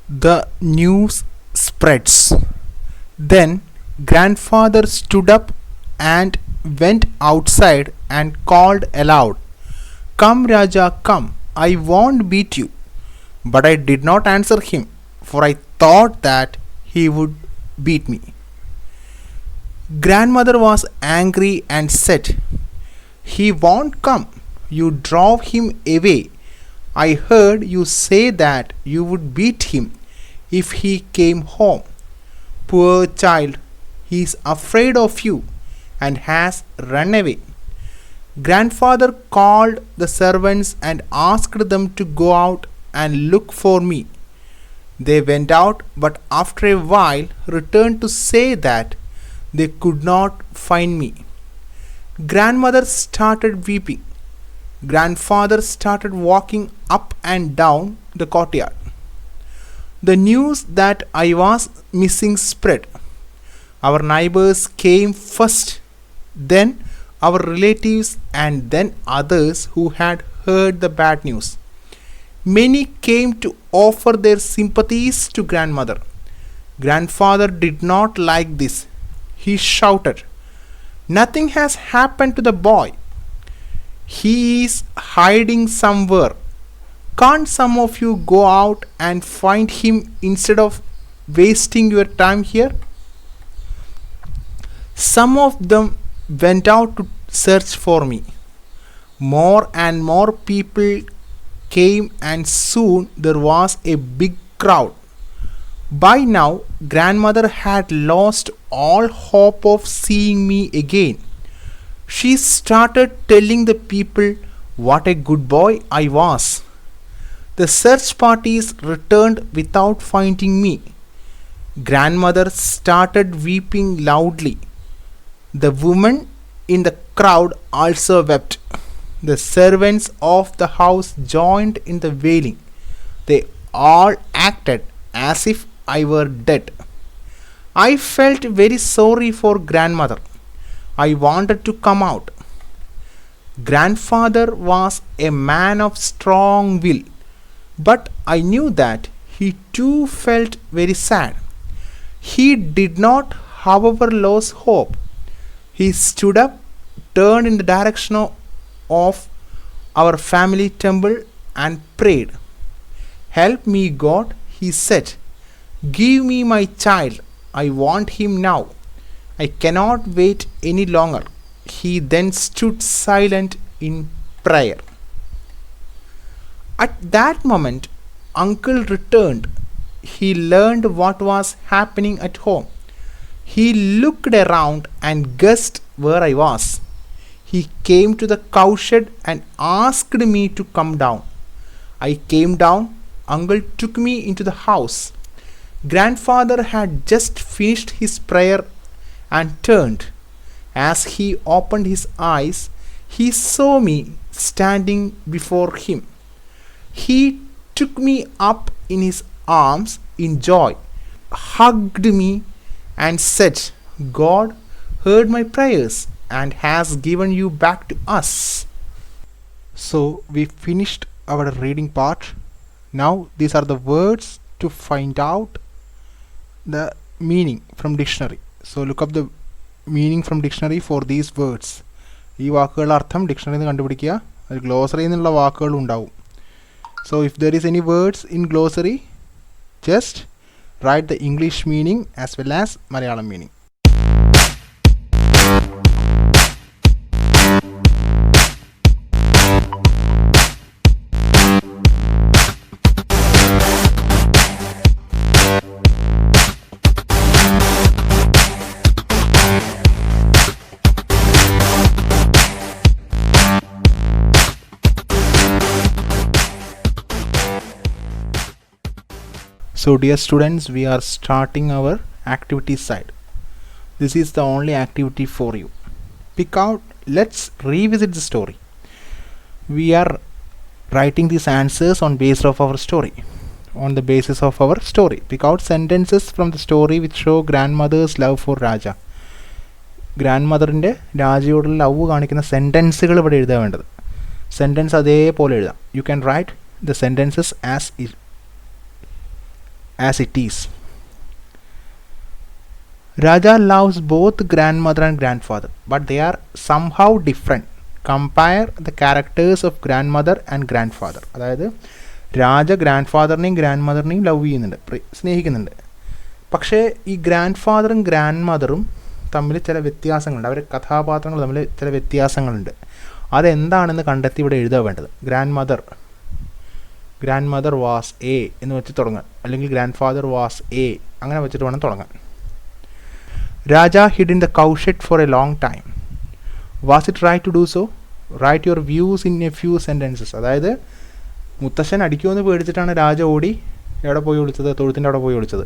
The news spreads. Then grandfather stood up and went outside and called aloud, "Come, Raja, come, I won't beat you." But I did not answer him, for I thought that he would beat me. Grandmother was angry and said, "He won't come. You drove him away. I heard you say that you would beat him if he came home. Poor child, he is afraid of you and has run away." Grandfather called the servants and asked them to go out and look for me. They went out, but after a while returned to say that they could not find me. Grandmother started weeping. Grandfather started walking up and down the courtyard. The news that I was missing spread. Our neighbors came first, then our relatives, and then others who had heard the bad news. Many came to offer their sympathies to grandmother. Grandfather did not like this. He shouted, "Nothing has happened to the boy. He is hiding somewhere. Can't some of you go out and find him instead of wasting your time here?" Some of them went out to search for me. More and more people came, and soon there was a big crowd. By now, grandmother had lost all hope of seeing me again. She started telling the people what a good boy I was. The search parties returned without finding me. Grandmother started weeping loudly. The women in the crowd also wept. The servants of the house joined in the wailing. They all acted as if I were dead. I felt very sorry for grandmother. I wanted to come out. Grandfather was a man of strong will, but I knew that he too felt very sad. He did not, however, lose hope. He stood up, turned in the direction of our family temple and prayed. "Help me, God," he said. "Give me my child. I want him now. I cannot wait any longer." He then stood silent in prayer. At that moment, uncle returned. He learned what was happening at home. He looked around and guessed where I was. He came to the cowshed and asked me to come down. I came down. Uncle took me into the house. Grandfather had just finished his prayer and turned. As he opened his eyes, he saw me standing before him. He took me up in his arms in joy, hugged me, and said, "God heard my prayers and has given you back to us." So we finished our reading part. Now these are the words to find out the meaning from dictionary. So look up the meaning from dictionary for these words. ഈ വാക്കുകളുടെ അർത്ഥം ഡിക്ഷണറിയിൽ നിന്ന് കണ്ടുപിടിക്കുക. അതിൽ ഗ്ലോസറിയിൽ നിന്നുള്ള വാക്കുകൾ ഉണ്ടാവും. So if there is any words in glossary, just write the English meaning as well as Malayalam meaning. So dear students, we are starting our activity side. This is the only activity for you. Pick out, let's revisit the story. We are writing these answers on basis of our story. On the basis of our story, pick out sentences from the story which show grandmother's love for Raja. ഗ്രാൻഡ്മദറിൻ്റെ രാജയോടുള്ള love കാണിക്കുന്ന സെൻറ്റൻസുകൾ ഇവിടെ എഴുതാൻ വേണ്ടത്. Sentence അതേപോലെ എഴുതാം. You can write the sentences as as it is. Raja loves both grandmother and grandfather, but they are somehow different. Compare the characters of grandmother and grandfather. അതായത് രാജ ഗ്രാൻഡ് ഗ്രാൻഡ് ലവ് ചെയ്യുന്നുണ്ട്, സ്നേഹിക്കുന്നുണ്ട്. പക്ഷേ ഈ grand ഫാദറും grand മദറും തമ്മിൽ ചില വ്യത്യാസങ്ങളുണ്ട്. അവരുടെ കഥാപാത്രങ്ങൾ തമ്മിൽ ചില വ്യത്യാസങ്ങളുണ്ട്. അതെന്താണെന്ന് കണ്ടെത്തി ഇവിടെ എഴുതാൻ വേണ്ടത്. ഗ്രാൻഡ് മദർ വാസ് എ എന്ന് വെച്ച് തുടങ്ങാൻ, അല്ലെങ്കിൽ ഗ്രാൻഡ് ഫാദർ വാസ് എ അങ്ങനെ വെച്ചിട്ട് വേണം തുടങ്ങാൻ. Raja hid in the cow shed for a long time. Was it right to do so? Write your views in a few sentences. അതായത് മുത്തശ്ശൻ അടിക്കുമെന്ന് പേടിച്ചിട്ടാണ് രാജ ഓടി എവിടെ പോയി വിളിച്ചത്, തൊഴുത്തിൻ്റെ അവിടെ പോയി വിളിച്ചത്.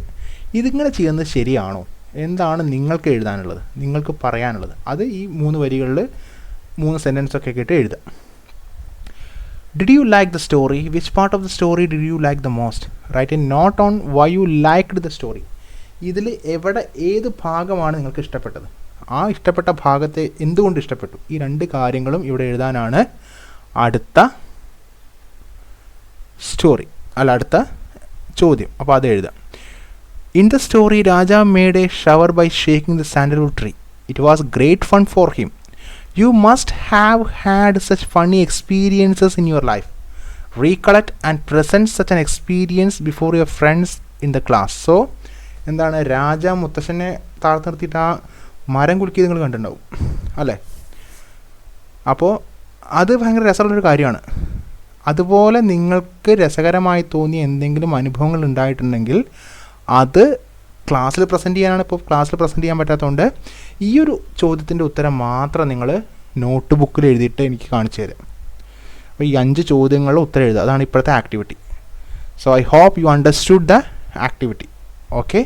ഇതിങ്ങനെ ചെയ്യുന്നത് ശരിയാണോ? എന്താണ് നിങ്ങൾക്ക് എഴുതാനുള്ളത്, നിങ്ങൾക്ക് പറയാനുള്ളത്? അത് ഈ 3 വരികളിൽ 3 സെൻറ്റൻസൊക്കെ കേട്ട് എഴുതാം. Did you like the story? Which part of the story did you like the most? Write a note on why you liked the story. ഇതിൽ ഏത് ഭാഗമാണ് നിങ്ങൾക്ക് ഇഷ്ടപ്പെട്ടത്, ആ ഇഷ്ടപ്പെട്ട ഭാഗത്തെ എന്തുകൊണ്ട് ഇഷ്ടപ്പെട്ടു, ഈ 2 കാര്യങ്ങളും ഇവിടെ എഴുതാനാണ് അടുത്ത അടുത്ത ചോദ്യം. അപ്പോൾ അത് എഴുതാം. In the story, Raja made a shower by shaking the sandalwood tree. It was great fun for him. You must have had such funny experiences in your life. Recollect and present such an experience before your friends in the class. So, എന്താണ്, രാജ മുത്തശ്ശനെ താഴ്ത്തി നിർത്തിയിട്ട് ആ മരം കുലുക്കിയത് നിങ്ങൾ കണ്ടിട്ടുണ്ടാവും അല്ലേ? അപ്പോൾ അത് ഭയങ്കര രസമുള്ളൊരു കാര്യമാണ്. അതുപോലെ നിങ്ങൾക്ക് രസകരമായി തോന്നിയ എന്തെങ്കിലും അനുഭവങ്ങൾ ഉണ്ടായിട്ടുണ്ടെങ്കിൽ അത് ക്ലാസ്സിൽ പ്രസൻറ്റ് ചെയ്യാനാണ്. ഇപ്പോൾ ക്ലാസ്സിൽ പ്രസൻറ്റ് ചെയ്യാൻ പറ്റാത്തതുകൊണ്ട് ഈ ഒരു ചോദ്യത്തിൻ്റെ ഉത്തരം മാത്രം നിങ്ങൾ നോട്ട് ബുക്കിൽ എഴുതിയിട്ട് എനിക്ക് കാണിച്ചു തരാം. അപ്പോൾ ഈ 5 ചോദ്യങ്ങളുടെ ഉത്തരം എഴുതുക. അതാണ് ഇപ്പോഴത്തെ activity. So I hope you understood the activity. Okay.